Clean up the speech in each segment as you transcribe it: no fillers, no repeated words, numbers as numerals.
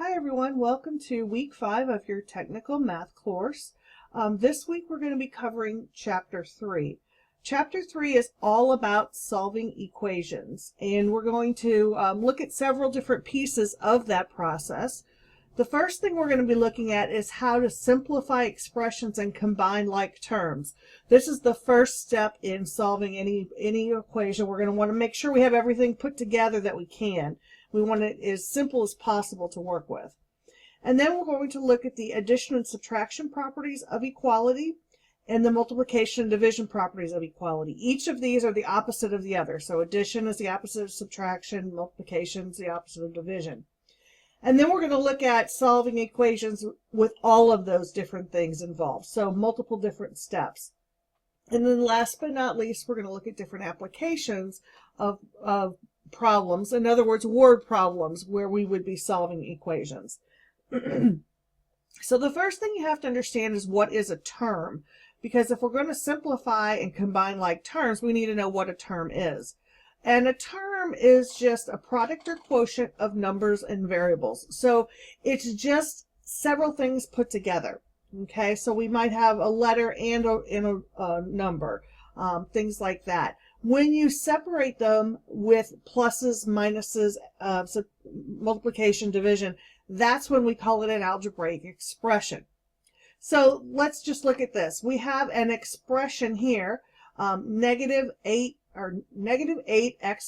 Hi everyone, welcome to week 5 of your technical math course. This week we're going to be covering chapter 3. Chapter 3 is all about solving equations, and we're going to look at several different pieces of that process. The first thing we're going to be looking at is how to simplify expressions and combine like terms. This is the first step in solving any equation. We're going to want to make sure we have everything put together that we can. We want it as simple as possible to work with. And then we're going to look at the addition and subtraction properties of equality and the multiplication and division properties of equality. Each of these are the opposite of the other. So addition is the opposite of subtraction, multiplication is the opposite of division. And then we're going to look at solving equations with all of those different things involved. So multiple different steps. And then last but not least, we're going to look at different applications of problems. In other words, word problems where we would be solving equations. So the first thing you have to understand is what is a term. Because if we're going to simplify and combine like terms, we need to know what a term is. And a term is just a product or quotient of numbers and variables. So it's just several things put together. Okay, so we might have a letter and a number, things like that. When you separate them with pluses, minuses, so multiplication, division, that's when we call it an algebraic expression. So let's just look at this. We have an expression here, negative 8x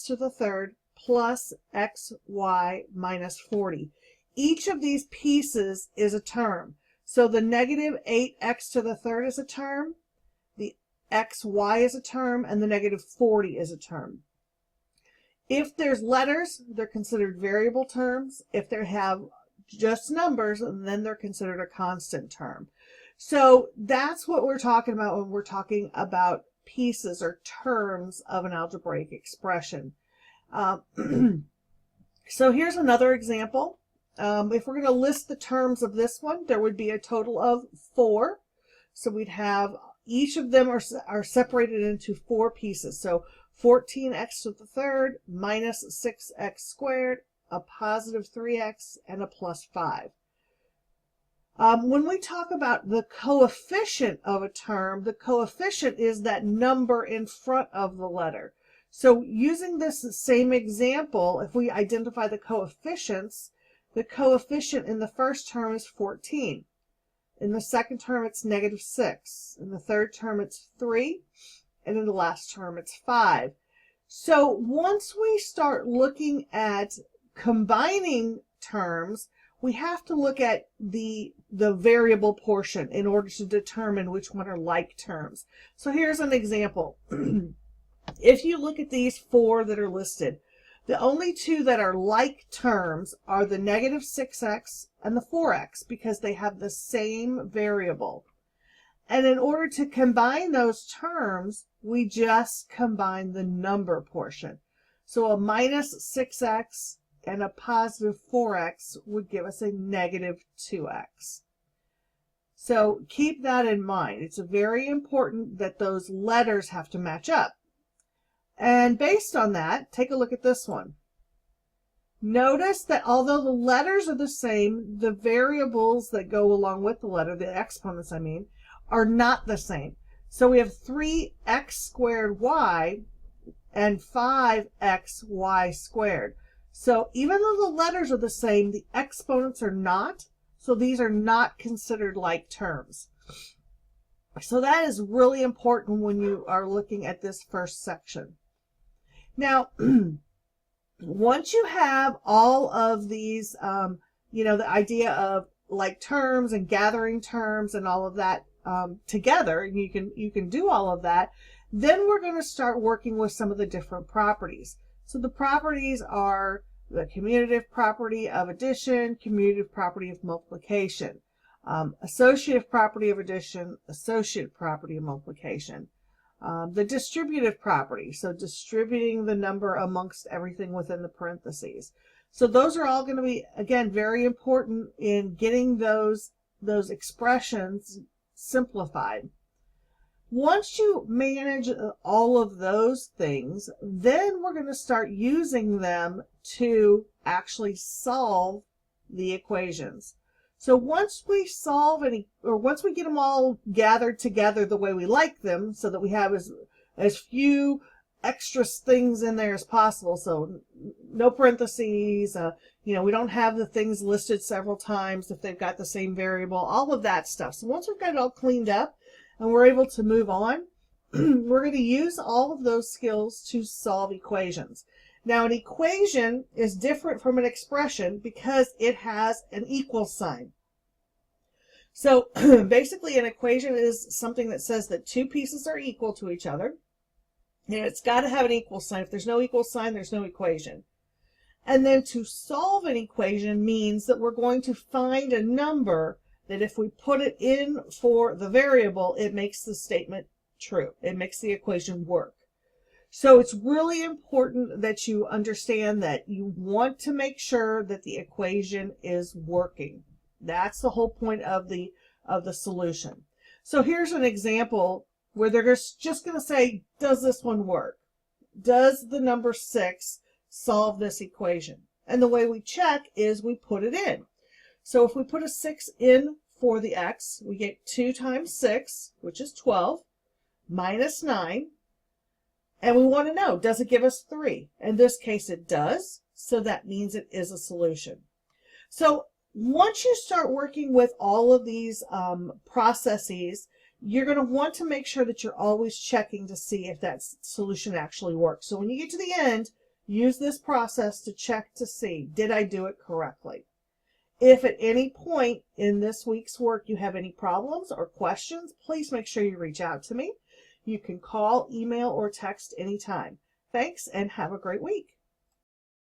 to the third plus xy minus 40. Each of these pieces is a term. So the negative 8x to the third is a term, the xy is a term, and the negative 40 is a term. If there's letters, they're considered variable terms. If they have just numbers, then they're considered a constant term. So that's what we're talking about when we're talking about pieces or terms of an algebraic expression. So here's another example. If we're going to list the terms of this one, there would be a total of 4. So we'd have each of them are separated into 4 pieces. So 14x to the third minus 6x squared, a positive 3x, and a plus 5. When we talk about the coefficient of a term, the coefficient is that number in front of the letter. So using this same example, if we identify the coefficients, the coefficient in the first term is 14. In the second term, it's negative 6. In the third term, it's 3. And in the last term, it's 5. So once we start looking at combining terms, we have to look at the variable portion in order to determine which one are like terms. So here's an example. If you look at these 4 that are listed, the only 2 that are like terms are the negative 6x and the 4x because they have the same variable. And in order to combine those terms, we just combine the number portion. So a minus 6x and a positive 4x would give us a negative 2x. So keep that in mind. It's very important that those letters have to match up. And based on that, take a look at this one. Notice that although the letters are the same, the variables that go along with the letter, the exponents I mean, are not the same. So we have 3x squared y and 5xy squared. So even though the letters are the same, the exponents are not. So these are not considered like terms. So that is really important when you are looking at this first section. Now, once you have all of these, the idea of like terms and gathering terms and all of that together, and you can do all of that, then we're going to start working with some of the different properties. So the properties are the commutative property of addition, commutative property of multiplication, associative property of addition, associative property of multiplication. The distributive property, so distributing the number amongst everything within the parentheses. So those are all going to be, again, very important in getting those expressions simplified. Once you manage all of those things, then we're going to start using them to actually solve the equations. So once we solve once we get them all gathered together the way we like them, so that we have as few extra things in there as possible, so no parentheses, we don't have the things listed several times if they've got the same variable, all of that stuff. So once we've got it all cleaned up and we're able to move on, we're going to use all of those skills to solve equations. Now, an equation is different from an expression because it has an equal sign. So basically, an equation is something that says that two pieces are equal to each other, and it's got to have an equal sign. If there's no equal sign, there's no equation. And then to solve an equation means that we're going to find a number that if we put it in for the variable, it makes the statement true. It makes the equation work. So it's really important that you understand that you want to make sure that the equation is working. That's the whole point of the solution. So here's an example where they're just going to say, does this one work? Does the number 6 solve this equation? And the way we check is we put it in. So if we put a 6 in for the x, we get 2 times 6, which is 12, minus 9. And we want to know, does it give us 3? In this case, it does. So that means it is a solution. So once you start working with all of these processes, you're going to want to make sure that you're always checking to see if that solution actually works. So when you get to the end, use this process to check to see, did I do it correctly? If at any point in this week's work you have any problems or questions, please make sure you reach out to me. You can call, email, or text anytime. Thanks, and have a great week.